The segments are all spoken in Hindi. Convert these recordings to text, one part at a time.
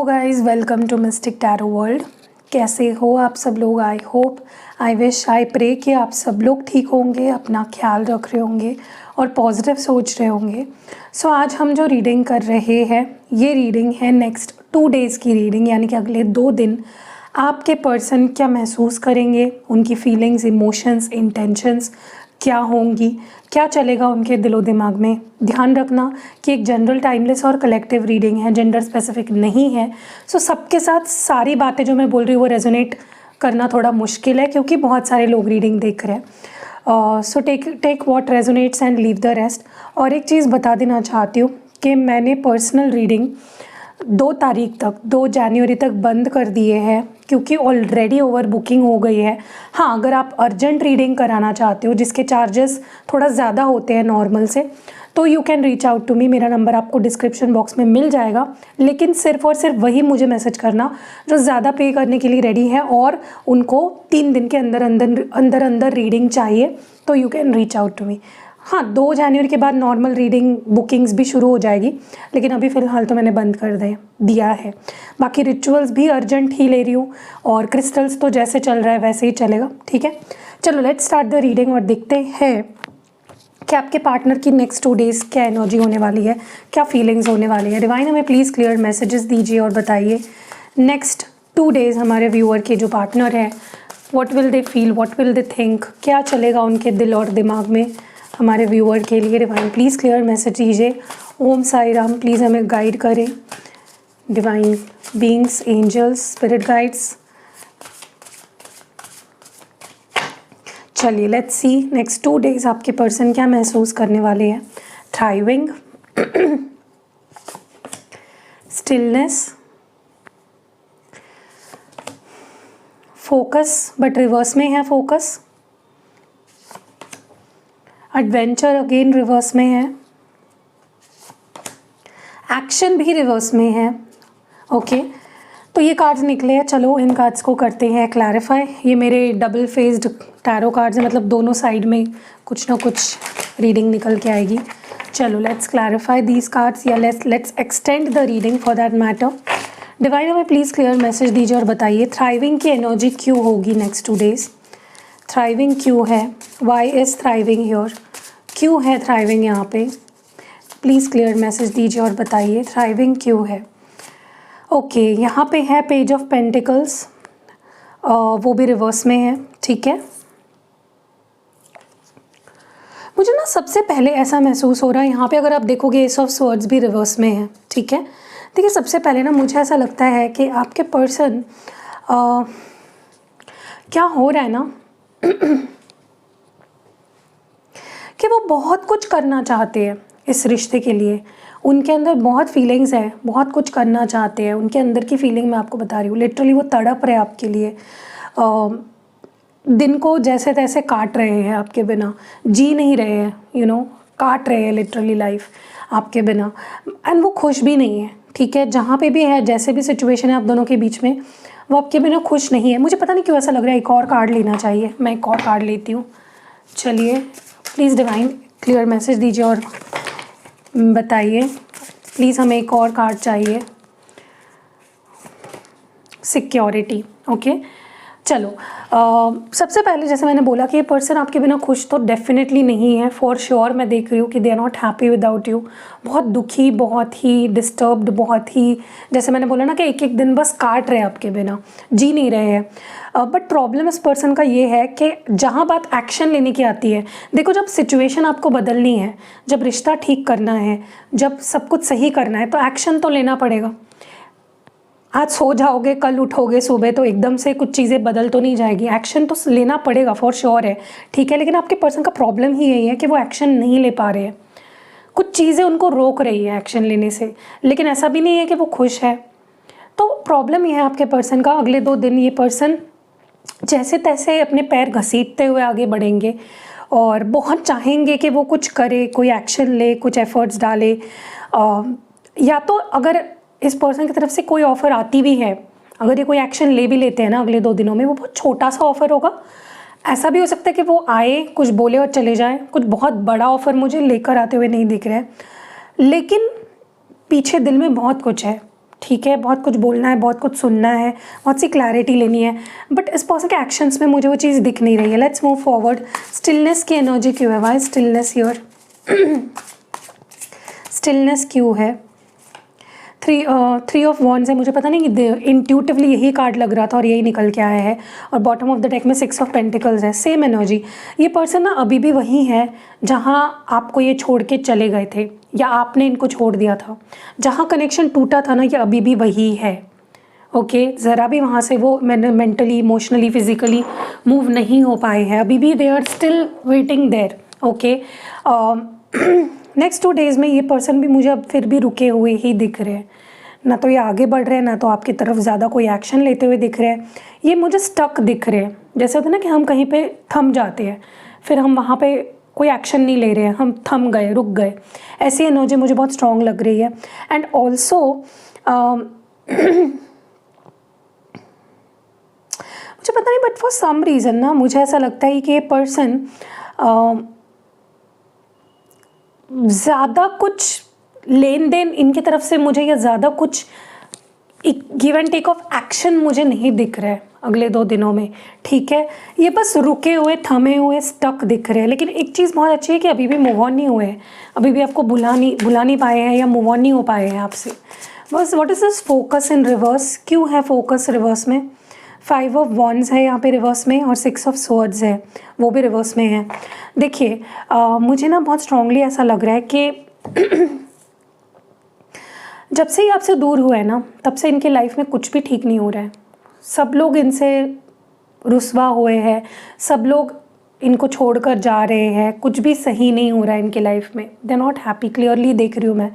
Guys, welcome to mystic tarot world. कैसे हो आप सब लोग? I hope, I wish, I pray कि आप सब लोग ठीक होंगे, अपना ख्याल रख रहे होंगे और पॉजिटिव सोच रहे होंगे। सो आज हम जो रीडिंग कर रहे हैं, ये रीडिंग है नेक्स्ट 2 डेज़ की रीडिंग, यानी कि अगले 2 दिन आपके पर्सन क्या महसूस करेंगे, उनकी फीलिंग्स, इमोशंस, इंटेंशंस क्या होंगी, क्या चलेगा उनके दिलो दिमाग में। ध्यान रखना कि एक जनरल, टाइमलेस और कलेक्टिव रीडिंग है, जेंडर स्पेसिफिक नहीं है। सो सबके साथ सारी बातें जो मैं बोल रही हूँ वो रेजोनेट करना थोड़ा मुश्किल है, क्योंकि बहुत सारे लोग रीडिंग देख रहे हैं। So take what resonates and leave the rest. और एक चीज़ बता देना चाहती हूँ कि मैंने पर्सनल रीडिंग 2 तारीख तक, 2 जनवरी तक बंद कर दिए हैं, क्योंकि ऑलरेडी ओवर बुकिंग हो गई है। हाँ, अगर आप अर्जेंट रीडिंग कराना चाहते हो जिसके चार्जेस थोड़ा ज़्यादा होते हैं नॉर्मल से, तो you can reach out to me. मेरा नंबर आपको डिस्क्रिप्शन बॉक्स में मिल जाएगा, लेकिन सिर्फ और सिर्फ वही मुझे मैसेज करना जो ज़्यादा पे करने के लिए रेडी है और उनको 3 दिन के अंदर रीडिंग चाहिए, तो you can reach out to me. हाँ, 2 जनवरी के बाद नॉर्मल रीडिंग बुकिंग्स भी शुरू हो जाएगी, लेकिन अभी फ़िलहाल तो मैंने बंद कर दिया है। बाकी रिचुअल्स भी अर्जेंट ही ले रही हूँ और क्रिस्टल्स तो जैसे चल रहा है वैसे ही चलेगा, ठीक है। चलो लेट्स स्टार्ट द रीडिंग और देखते हैं कि आपके पार्टनर की नेक्स्ट 2 डेज़ क्या एनर्जी होने वाली है, क्या फीलिंग्स होने वाली है। डिवाइन हमें प्लीज़ क्लियर मैसेजेस दीजिए और बताइए नेक्स्ट 2 डेज़ हमारे व्यूअर के जो पार्टनर हैं, what will they feel, what will they think, क्या चलेगा उनके दिल और दिमाग में हमारे व्यूअर के लिए। डिवाइन प्लीज़ क्लियर मैसेज दीजिए। ओम साई राम, प्लीज़ हमें गाइड करें। Divine beings, angels, spirit guides. चलिए लेट्स सी नेक्स्ट 2 डेज़ आपके पर्सन क्या महसूस करने वाले हैं। Thriving, stillness, focus but reverse में है फोकस, एडवेंचर अगेन रिवर्स में है, एक्शन भी रिवर्स में है। ओके, तो ये कार्ड्स निकले हैं। चलो इन कार्ड्स को करते हैं क्लैरिफाई। ये मेरे डबल फेस्ड टैरो कार्ड्स हैं, मतलब दोनों साइड में कुछ ना कुछ रीडिंग निकल के आएगी। चलो लेट्स क्लैरिफाई दीज कार्ड्स, या let's extend the reading for that matter. Divine हमें प्लीज़ क्लियर मैसेज दीजिए और बताइए थ्राइविंग की एनर्जी क्यों होगी नेक्स्ट 2 डेज़। थ्राइविंग क्यों है, वाई इज़ थ्राइविंग हियर, क्यों है थ्राइविंग यहाँ पे। प्लीज़ क्लियर मैसेज दीजिए और बताइए थ्राइविंग क्यों है। ओके, यहाँ पे है पेज ऑफ पेंटिकल्स, वो भी रिवर्स में है, ठीक है। मुझे ना सबसे पहले ऐसा महसूस हो रहा है यहाँ पे, अगर आप देखोगे एस ऑफ स्वर्ड्स भी रिवर्स में है, ठीक है। देखिए सबसे पहले ना मुझे ऐसा लगता है कि आपके पर्सन क्या हो रहा है ना कि वो बहुत कुछ करना चाहते हैं इस रिश्ते के लिए। उनके अंदर बहुत फीलिंग्स है, बहुत कुछ करना चाहते हैं। उनके अंदर की फीलिंग मैं आपको बता रही हूँ, लिटरली वो तड़प रहे आपके लिए, दिन को जैसे तैसे काट रहे हैं आपके बिना, जी नहीं रहे हैं, काट रहे हैं लिटरली लाइफ आपके बिना। एंड वो खुश भी नहीं है, ठीक है। जहाँ पे भी है, जैसे भी सिचुएशन है आप दोनों के बीच में, वो आपके बिना खुश नहीं है। मुझे पता नहीं क्यों ऐसा लग रहा है, एक और कार्ड लेना चाहिए। मैं एक और कार्ड लेती हूँ। चलिए प्लीज़ डिवाइन क्लियर मैसेज दीजिए और बताइए। प्लीज़ हमें एक और कार्ड चाहिए, सिक्योरिटी। ओके, चलो सबसे पहले जैसे मैंने बोला कि ये पर्सन आपके बिना खुश तो डेफिनेटली नहीं है, फॉर श्योर। मैं देख रही हूँ कि they are not happy without you. बहुत दुखी, बहुत ही डिस्टर्ब्ड, बहुत ही, जैसे मैंने बोला ना कि एक एक दिन बस काट रहे हैं आपके बिना, जी नहीं रहे हैं। बट प्रॉब्लम इस पर्सन का ये है कि जहाँ बात एक्शन लेने की आती है, देखो जब सिचुएशन आपको बदलनी है, जब रिश्ता ठीक करना है, जब सब कुछ सही करना है, तो एक्शन तो लेना पड़ेगा। आज सो जाओगे, कल उठोगे सुबह तो एकदम से कुछ चीज़ें बदल तो नहीं जाएगी। एक्शन तो लेना पड़ेगा, फॉर श्योर है, ठीक है। लेकिन आपके पर्सन का प्रॉब्लम ही यही है कि वो एक्शन नहीं ले पा रहे हैं। कुछ चीज़ें उनको रोक रही है एक्शन लेने से, लेकिन ऐसा भी नहीं है कि वो खुश है। तो प्रॉब्लम ये है आपके पर्सन का, अगले 2 दिन ये पर्सन जैसे तैसे अपने पैर घसीटते हुए आगे बढ़ेंगे और बहुत चाहेंगे कि वो कुछ करे, कोई एक्शन ले, कुछ एफर्ट्स डाले। या तो अगर इस पर्सन की तरफ से कोई ऑफ़र आती भी है, अगर ये कोई एक्शन ले भी लेते हैं ना अगले 2 दिनों में, वो बहुत छोटा सा ऑफ़र होगा। ऐसा भी हो सकता है कि वो आए, कुछ बोले और चले जाएं। कुछ बहुत बड़ा ऑफ़र मुझे लेकर आते हुए नहीं दिख रहा है, लेकिन पीछे दिल में बहुत कुछ है, ठीक है, बहुत कुछ बोलना है, बहुत कुछ सुनना है, बहुत सी क्लैरिटी लेनी है, बट इस पर्सन के एक्शंस में मुझे वो चीज़ दिख नहीं रही है। Let's move forward. स्टिलनेस की एनर्जी क्यों है? Y stillness here? स्टिलनेस क्यों है? थ्री ऑफ वॉन्ड्स है। मुझे पता नहीं कि इंट्यूटिवली यही कार्ड लग रहा था और यही निकल के आया है। और बॉटम ऑफ द डेक में 6 ऑफ पेंटिकल्स है। Same energy. ये पर्सन ना अभी भी वही है जहाँ आपको ये छोड़ के चले गए थे, या आपने इनको छोड़ दिया था। जहाँ कनेक्शन टूटा था ना, ये अभी भी वही है। ओके, ज़रा भी वहाँ से वो मेंटली, इमोशनली, फिजिकली मूव नहीं हो पाए हैं। अभी भी they are still waiting there. Okay, next 2 days में ये पर्सन भी मुझे अब फिर भी रुके हुए ही दिख रहे हैं। ना तो ये आगे बढ़ रहे हैं, ना तो आपकी तरफ ज़्यादा कोई एक्शन लेते हुए दिख रहे हैं। ये मुझे स्टक दिख रहे हैं। जैसे होता है ना कि हम कहीं पे थम जाते हैं, फिर हम वहाँ पे कोई एक्शन नहीं ले रहे हैं, हम थम गए, रुक गए। ऐसी एनर्जी मुझे बहुत स्ट्रॉन्ग लग रही है। एंड ऑल्सो मुझे पता नहीं, बट फॉर सम रीज़न ना मुझे ऐसा लगता है कि ये पर्सन ज़्यादा कुछ लेन देन इनकी तरफ से मुझे, या ज़्यादा कुछ give and take of action मुझे नहीं दिख रहा है अगले 2 दिनों में। ठीक है, ये बस रुके हुए, थमे हुए, स्टक दिख रहे हैं। लेकिन एक चीज़ बहुत अच्छी है कि अभी भी मूव ऑन नहीं हुए हैं, अभी भी आपको भुला नहीं पाए हैं, या मूव ऑन नहीं हो पाए हैं आपसे। बस what is this focus in reverse? क्यों है फोकस रिवर्स में? 5 ऑफ वॉन्ड्स है यहाँ पे रिवर्स में, और 6 ऑफ स्वॉर्ड्स है, वो भी रिवर्स में है। देखिए, मुझे ना बहुत स्ट्रांगली ऐसा लग रहा है कि जब से ये आपसे दूर हुए हैं ना, तब से इनके लाइफ में कुछ भी ठीक नहीं हो रहा है। सब लोग इनसे रुस्वा हुए हैं, सब लोग इनको छोड़कर जा रहे हैं, कुछ भी सही नहीं हो रहा है इनके लाइफ में। They are not happy, clearly देख रही हूँ मैं।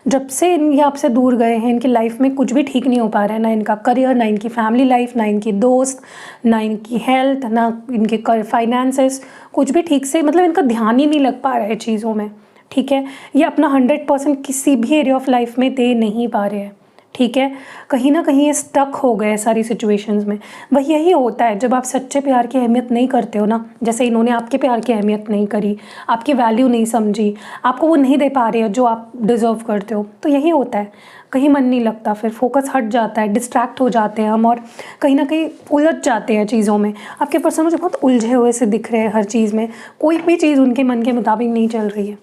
जब से ये आपसे दूर गए हैं, इनकी लाइफ में कुछ भी ठीक नहीं हो पा रहा है। ना इनका करियर, ना इनकी फैमिली लाइफ, ना इनकी दोस्त, ना इनकी हेल्थ, ना इनके फाइनेंसेस, कुछ भी ठीक से, मतलब इनका ध्यान ही नहीं लग पा रहा है चीज़ों में। ठीक है, ये अपना 100% किसी भी एरिया ऑफ लाइफ में दे नहीं पा रहे हैं। ठीक है, कहीं ना कहीं ये स्टक हो गए सारी सिचुएशंस में। वही यही होता है जब आप सच्चे प्यार की अहमियत नहीं करते हो ना, जैसे इन्होंने आपके प्यार की अहमियत नहीं करी, आपकी वैल्यू नहीं समझी, आपको वो नहीं दे पा रहे हो जो आप डिज़र्व करते हो, तो यही होता है। कहीं मन नहीं लगता, फिर फोकस हट जाता है, डिस्ट्रैक्ट हो जाते हैं हम, और कहीं ना कहीं उलझ जाते हैं चीज़ों में। आपके पर्सन मुझे बहुत उलझे हुए से दिख रहे हैं हर चीज़ में, कोई भी चीज़ उनके मन के मुताबिक नहीं चल रही है।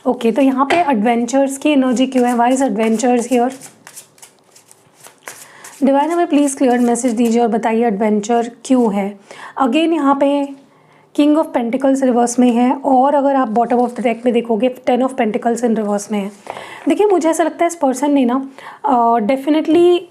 ओके, तो यहाँ पे एडवेंचर्स की एनर्जी क्यों है? Why is adventures here? Divine हमें प्लीज़ क्लियर मैसेज दीजिए और बताइए एडवेंचर क्यों है। अगेन यहाँ पे किंग ऑफ पेंटिकल्स रिवर्स में है, और अगर आप बॉटम ऑफ द डेक में देखोगे 10 ऑफ पेंटिकल्स इन रिवर्स में है। देखिए, मुझे ऐसा लगता है इस पर्सन ने ना डेफिनेटली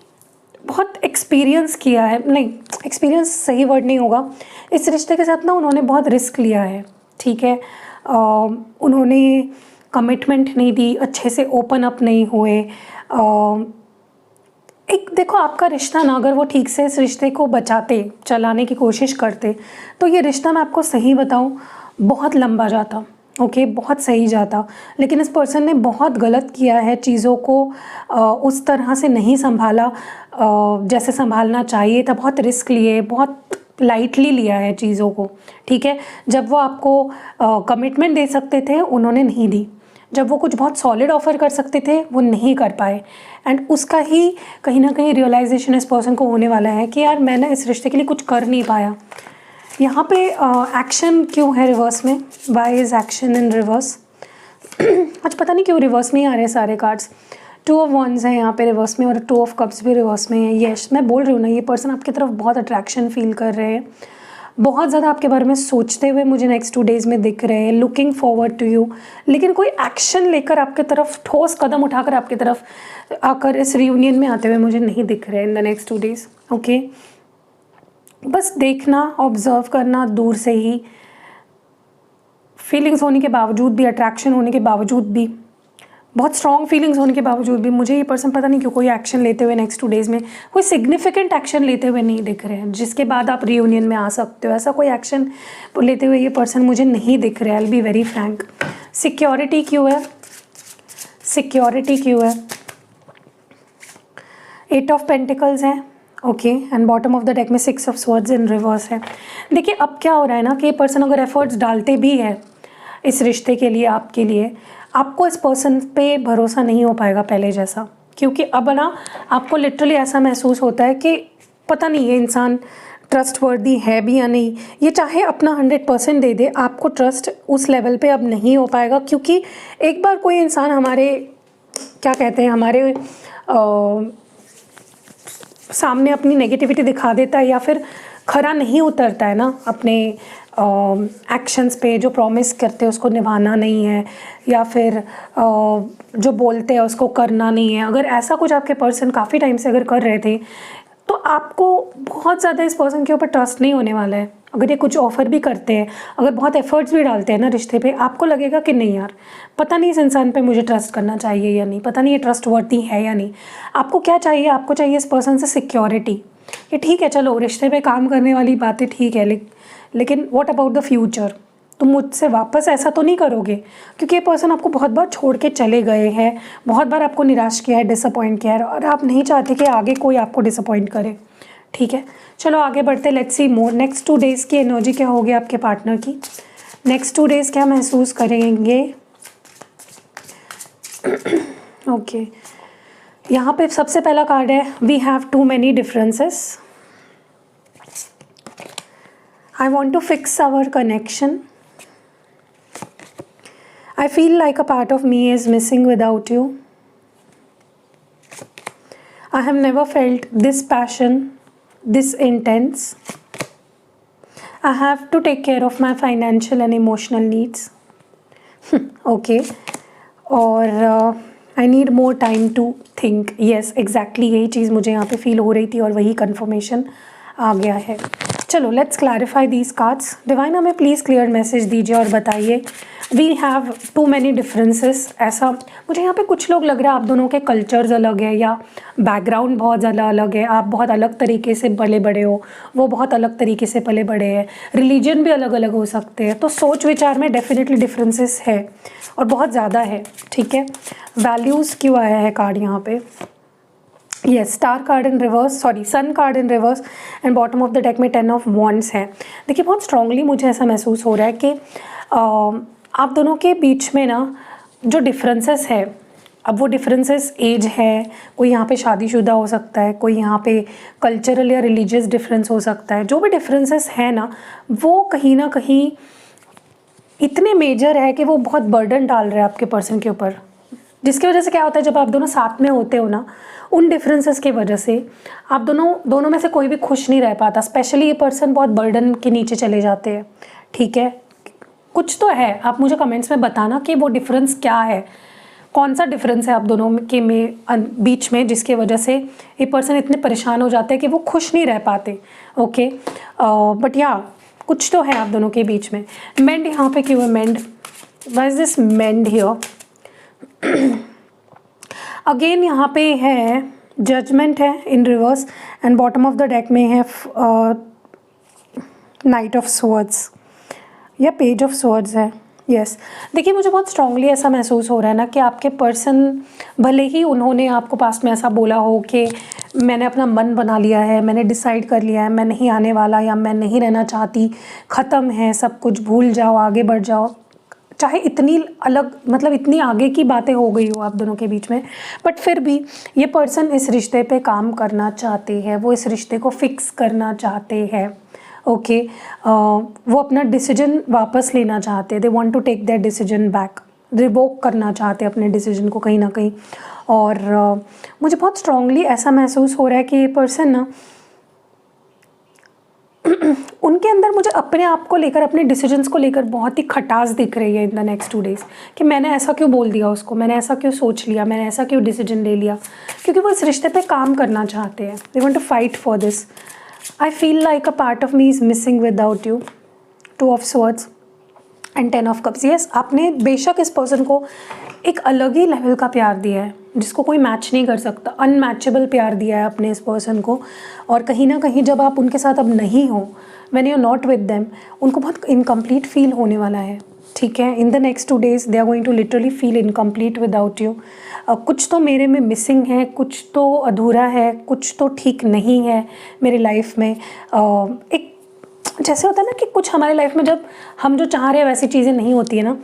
बहुत एक्सपीरियंस किया है। नहीं, एक्सपीरियंस सही वर्ड नहीं होगा। इस रिश्ते के साथ ना उन्होंने बहुत रिस्क लिया है। ठीक है, उन्होंने कमिटमेंट नहीं दी, अच्छे से ओपन अप नहीं हुए। एक देखो, आपका रिश्ता ना, अगर वो ठीक से इस रिश्ते को बचाते, चलाने की कोशिश करते, तो ये रिश्ता, मैं आपको सही बताऊं, बहुत लंबा जाता। ओके, बहुत सही जाता। लेकिन इस पर्सन ने बहुत गलत किया है, चीज़ों को उस तरह से नहीं संभाला जैसे संभालना चाहिए था। बहुत रिस्क लिए, बहुत लाइटली लिया है चीज़ों को। ठीक है, जब वो आपको कमिटमेंट दे सकते थे, उन्होंने नहीं दी। जब वो कुछ बहुत सॉलिड ऑफर कर सकते थे, वो नहीं कर पाए। एंड उसका ही कहीं ना कहीं रियलाइजेशन इस पर्सन को होने वाला है कि यार, मैंने इस रिश्ते के लिए कुछ कर नहीं पाया। यहाँ पे एक्शन क्यों है रिवर्स में? Why is action in reverse? आज पता नहीं क्यों रिवर्स में ही आ रहे हैं सारे कार्ड्स। 2 ऑफ वॉन्ड्स है यहाँ पे रिवर्स में, और 2 ऑफ कप्स भी रिवर्स में है। यस, मैं बोल रही हूँ ना, ये पर्सन आपकी तरफ बहुत अट्रैक्शन फील कर रहे हैं, बहुत ज़्यादा आपके बारे में सोचते हुए मुझे नेक्स्ट 2 डेज़ में दिख रहे हैं, लुकिंग फॉरवर्ड टू यू। लेकिन कोई एक्शन लेकर आपके तरफ, ठोस कदम उठाकर आपकी तरफ आकर इस रियूनियन में आते हुए मुझे नहीं दिख रहे इन द नेक्स्ट 2 डेज़। ओके, बस देखना, ऑब्जर्व करना दूर से ही। फीलिंग्स होने के बावजूद भी, अट्रैक्शन होने के बावजूद भी, बहुत स्ट्रॉन्ग फीलिंग्स होने के बावजूद भी, मुझे ये पर्सन पता नहीं क्यों कोई एक्शन लेते हुए नेक्स्ट 2 डेज़ में, कोई सिग्निफिकेंट एक्शन लेते हुए नहीं दिख रहे हैं जिसके बाद आप रियूनियन में आ सकते हो। ऐसा कोई एक्शन लेते हुए ये पर्सन मुझे नहीं दिख रहा है। I will be very Frank. Security क्यों है? सिक्योरिटी क्यों है? 8 ऑफ पेंटिकल्स है। Okay, and bottom of the deck में 6 ऑफ स्वॉर्ड्स इन रिवर्स है। देखिए, अब क्या हो रहा है ना कि ये पर्सन अगर एफर्ट्स डालते भी है इस रिश्ते के लिए, आपके लिए, आपको इस पर्सन पे भरोसा नहीं हो पाएगा पहले जैसा। क्योंकि अब ना आपको लिटरली ऐसा महसूस होता है कि पता नहीं ये इंसान ट्रस्टवर्दी है भी या नहीं। ये चाहे अपना 100% दे दे, आपको ट्रस्ट उस लेवल पे अब नहीं हो पाएगा, क्योंकि एक बार कोई इंसान हमारे क्या कहते हैं हमारे सामने अपनी नेगेटिविटी दिखा देता है या फिर खरा नहीं उतरता है ना अपने एक्शंस पे, जो प्रॉमिस करते हैं उसको निभाना नहीं है, या फिर जो बोलते हैं उसको करना नहीं है, अगर ऐसा कुछ आपके पर्सन काफ़ी टाइम से अगर कर रहे थे तो आपको बहुत ज़्यादा इस पर्सन के ऊपर ट्रस्ट नहीं होने वाला है। अगर ये कुछ ऑफ़र भी करते हैं, अगर बहुत एफर्ट्स भी डालते हैं ना रिश्ते पे, आपको लगेगा कि नहीं यार पता नहीं इस इंसान पे मुझे ट्रस्ट करना चाहिए या नहीं, पता नहीं ये ट्रस्ट वर्दी है या नहीं। आपको क्या चाहिए? आपको चाहिए इस पर्सन से सिक्योरिटी कि ठीक है चलो रिश्ते पे काम करने वाली बातें ठीक है, लेकिन व्हाट अबाउट द फ्यूचर? तुम मुझसे वापस ऐसा तो नहीं करोगे, क्योंकि ये पर्सन आपको बहुत बार छोड़ के चले गए हैं, बहुत बार आपको निराश किया है, डिसअपॉइंट किया है, और आप नहीं चाहते कि आगे कोई आपको डिसअपॉइंट करे। ठीक है, चलो आगे बढ़ते, let's see more. Next 2 days की एनर्जी क्या होगी आपके पार्टनर की? नेक्स्ट 2 डेज़ क्या महसूस करेंगे? ओके यहाँ पे सबसे पहला कार्ड है we have too many differences. I want to fix our connection. I feel like a part of me is missing without you. I have never felt this passion, this intense. I have to take care of my financial and emotional needs. Okay. और I need more time to think. Yes, exactly यही चीज़ मुझे यहाँ पे फील हो रही थी और वही कंफर्मेशन आ गया है। चलो let's clarify these cards. Divine हमें प्लीज़ क्लियर मैसेज दीजिए और बताइए we have too many differences. ऐसा मुझे यहाँ पे कुछ लोग लग रहा है आप दोनों के कल्चर्स अलग है या बैकग्राउंड बहुत ज़्यादा अलग है, आप बहुत अलग तरीके से पले बड़े हो, वो बहुत अलग तरीके से पले बड़े हैं, रिलीजन भी अलग अलग हो सकते हैं, तो सोच विचार में डेफिनेटली डिफरेंसेस है और बहुत ज़्यादा है। ठीक है, वैल्यूज़ क्यों आया है कार्ड यहाँ पे? Yes, star card in reverse, sorry sun card in reverse and bottom of the deck में 10 ऑफ वॉन्ड्स है। देखिए बहुत स्ट्रांगली मुझे ऐसा महसूस हो रहा है कि आप दोनों के बीच में ना जो डिफरेंसेस है, अब वो डिफरेंसेस एज है, कोई यहाँ पे शादीशुदा हो सकता है, कोई यहाँ पे कल्चरल या रिलीजियस डिफरेंस हो सकता है, जो भी डिफरेंसेस है ना वो कहीं ना कहीं इतने मेजर है कि वो बहुत बर्डन डाल रहे हैं आपके पर्सन के ऊपर, जिसकी वजह से क्या होता है जब आप दोनों साथ में होते हो ना, उन डिफरेंसेस की वजह से आप दोनों में से कोई भी खुश नहीं रह पाता। स्पेशली ये पर्सन बहुत बर्डन के नीचे चले जाते हैं। ठीक है, कुछ तो है, आप मुझे कमेंट्स में बताना कि वो डिफरेंस क्या है, कौन सा डिफरेंस है आप दोनों के बीच में जिसकी वजह से ये पर्सन इतने परेशान हो जाते हैं कि वो खुश नहीं रह पाते। ओके, बट या कुछ तो है आप दोनों के बीच में। मेंड यहाँ पे क्यों है? Mend, why is this mend here? Again यहाँ पे है जजमेंट है in reverse and bottom of the deck में है नाइट ऑफ स्वॉर्ड्स या पेज ऑफ स्वॉर्ड्स है। यस, देखिए मुझे बहुत स्ट्रांगली ऐसा महसूस हो रहा है ना कि आपके पर्सन, भले ही उन्होंने आपको पास्ट में ऐसा बोला हो कि मैंने अपना मन बना लिया है, मैंने डिसाइड कर लिया है, मैं नहीं आने वाला या मैं नहीं रहना चाहती, ख़त्म है सब कुछ, भूल जाओ, आगे बढ़ जाओ, चाहे इतनी अलग मतलब इतनी आगे की बातें हो गई हो आप दोनों के बीच में, बट फिर भी ये पर्सन इस रिश्ते पे काम करना चाहते हैं, वो इस रिश्ते को फिक्स करना चाहते हैं। ओके, वो अपना डिसीजन वापस लेना चाहते हैं, they want to take that decision back, revoke करना चाहते हैं अपने डिसीजन को कहीं ना कहीं। और मुझे बहुत स्ट्रांगली ऐसा महसूस हो रहा है कि ये पर्सन ना उनके अंदर मुझे अपने आप को लेकर, अपने डिसीजंस को लेकर बहुत ही खटास दिख रही है इन द नेक्स्ट 2 डेज़ कि मैंने ऐसा क्यों बोल दिया उसको, मैंने ऐसा क्यों सोच लिया, मैंने ऐसा क्यों डिसीजन ले लिया, क्योंकि वो इस रिश्ते पे काम करना चाहते हैं। They want to fight for this. I feel like a part of me is missing without you, 2 of swords and 10 of cups. Yes, आपने बेशक इस पर्सन को एक अलग ही लेवल का प्यार दिया है जिसको कोई मैच नहीं कर सकता, अनमैचेबल प्यार दिया है अपने इस पर्सन को, और कहीं ना कहीं जब आप उनके साथ अब नहीं हो, when you are not with them, उनको बहुत इनकम्प्लीट फील होने वाला है। ठीक है, in the next 2 days they are going to literally feel incomplete without you. कुछ तो मेरे में मिसिंग है, कुछ तो अधूरा है, कुछ तो ठीक नहीं है मेरी लाइफ में। एक जैसे होता है ना कि कुछ हमारे लाइफ में जब हम जो चाह रहे हैं वैसी चीज़ें नहीं होती है ना,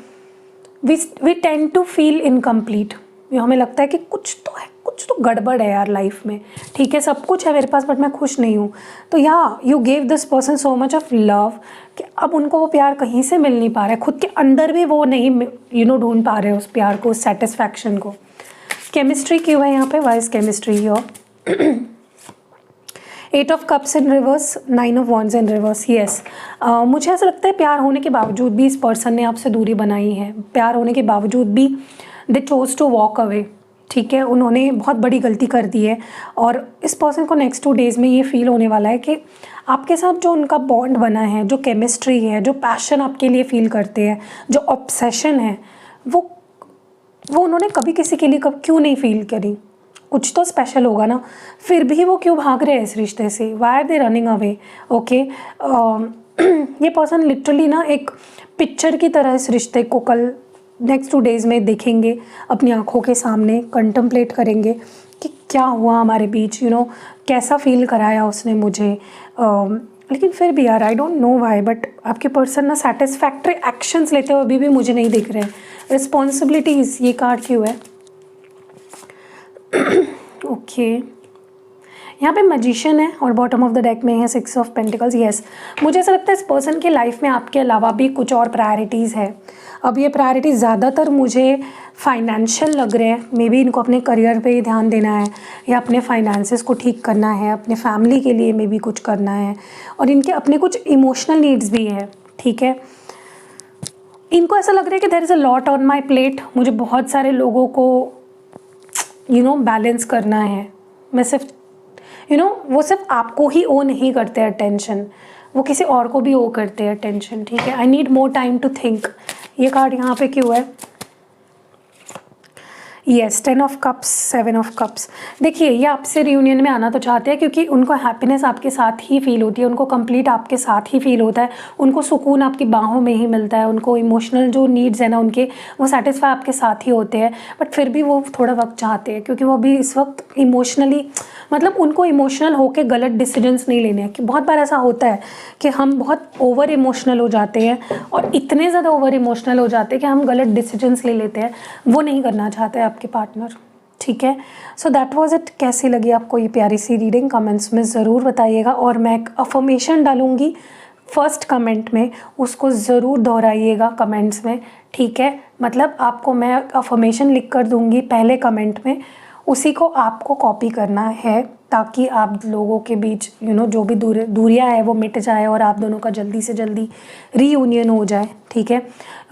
we tend to feel incomplete. हमें लगता है कि कुछ कुछ तो गड़बड़ है यार लाइफ में, ठीक है, सब कुछ है मेरे पास बट मैं खुश नहीं हूँ। तो you gave this person so much of love कि अब उनको वो प्यार कहीं से मिल नहीं पा रहा है, खुद के अंदर भी वो नहीं ढूंढ पा रहे उस प्यार को, उस सेटिस्फैक्शन को। केमिस्ट्री क्यों है यहाँ पे? Why is chemistry your? 8 of cups in reverse, 9 of wands in reverse. Yes, मुझे ऐसा लगता है प्यार होने के बावजूद भी इस पर्सन ने आपसे दूरी बनाई है, प्यार होने के बावजूद भी दे चोज टू वॉक अवे, ठीक है, उन्होंने बहुत बड़ी गलती कर दी है। और इस पर्सन को नेक्स्ट 2 डेज़ में ये फील होने वाला है कि आपके साथ जो उनका बॉन्ड बना है, जो केमिस्ट्री है, जो पैशन आपके लिए फील करते हैं, जो ऑब्सेशन है, वो उन्होंने कभी किसी के लिए क्यों नहीं फील करी। कुछ तो स्पेशल होगा ना, फिर भी वो क्यों भाग रहे हैं इस रिश्ते से? Why are they running away? Okay, ये पर्सन लिटरली ना एक पिक्चर की तरह इस रिश्ते को कल नेक्स्ट 2 डेज़ में देखेंगे, अपनी आँखों के सामने कंटम्पलेट करेंगे कि क्या हुआ हमारे बीच, कैसा फील कराया उसने मुझे। लेकिन फिर भी यार I don't know why, but आपके पर्सन ना सेटिस्फैक्ट्री एक्शंस लेते हुए अभी भी मुझे नहीं दिख रहे हैं। रिस्पॉन्सिबिलिटीज़, ये कार्ड क्यों है? ओके, यहाँ पे मैजिशियन है और बॉटम ऑफ द डेक में है 6 ऑफ पेंटिकल्स। यस, मुझे ऐसा लगता है इस पर्सन के लाइफ में आपके अलावा भी कुछ और प्रायोरिटीज़ है। अब ये प्रायोरिटीज़ ज़्यादातर मुझे फाइनेंशियल लग रहे हैं। मे बी इनको अपने करियर पे ही ध्यान देना है, या अपने फाइनेंसेस को ठीक करना है, अपने फैमिली के लिए मे बी कुछ करना है, और इनके अपने कुछ इमोशनल नीड्स भी है, ठीक है। इनको ऐसा लग रहा है कि there is a lot on my plate, मुझे बहुत सारे लोगों को बैलेंस करना है। मैं सिर्फ वो सिर्फ आपको ही ओ नहीं करते अटेंशन, वो किसी और को भी ओ करते हैं अटेंशन, ठीक है। I need more time to think. ये कार्ड यहाँ पे क्यों है? Yes, 10 of cups, 7 of cups. देखिए, ये आपसे रियूनियन में आना तो चाहते हैं क्योंकि उनको हैप्पीनेस आपके साथ ही फील होती है, उनको कंप्लीट आपके साथ ही फील होता है, उनको सुकून आपकी बाहों में ही मिलता है, उनको इमोशनल जो नीड्स है ना उनके, वो सेटिस्फाई आपके साथ ही होते हैं। बट फिर भी वो थोड़ा वक्त चाहते हैं क्योंकि वो अभी इस वक्त इमोशनली, मतलब उनको इमोशनल होकर गलत डिसीजंस नहीं लेने हैं। कि बहुत बार ऐसा होता है कि हम बहुत ओवर इमोशनल हो जाते हैं, और इतने ज़्यादा ओवर इमोशनल हो जाते हैं कि हम गलत डिसीजंस ले लेते हैं। वो नहीं करना चाहते हैं आपके पार्टनर, ठीक है। So that was it. कैसी लगी आपको ये प्यारी सी रीडिंग? कमेंट्स में ज़रूर बताइएगा, और मैं एक अफर्मेशन डालूँगी फर्स्ट कमेंट में, उसको ज़रूर दोहराइएगा कमेंट्स में, ठीक है। मतलब आपको मैं अफर्मेशन लिख कर दूँगी पहले कमेंट में, उसी को आपको कॉपी करना है ताकि आप लोगों के बीच जो भी दूरियां है वो मिट जाए और आप दोनों का जल्दी से जल्दी रीयूनियन हो जाए, ठीक है।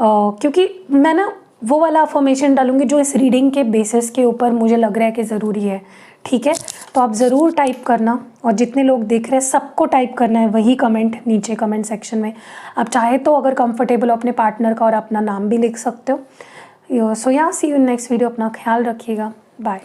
क्योंकि मैं ना वो वाला अफर्मेशन डालूंगी जो इस रीडिंग के बेसिस के ऊपर मुझे लग रहा है कि ज़रूरी है, ठीक है। तो आप ज़रूर टाइप करना, और जितने लोग देख रहे हैं सबको टाइप करना है वही कमेंट नीचे कमेंट सेक्शन में। आप चाहे तो अगर कंफर्टेबल हो अपने पार्टनर का और अपना नाम भी लिख सकते हो। सो या सी यू इन नेक्स्ट वीडियो। अपना ख्याल रखिएगा, बाय।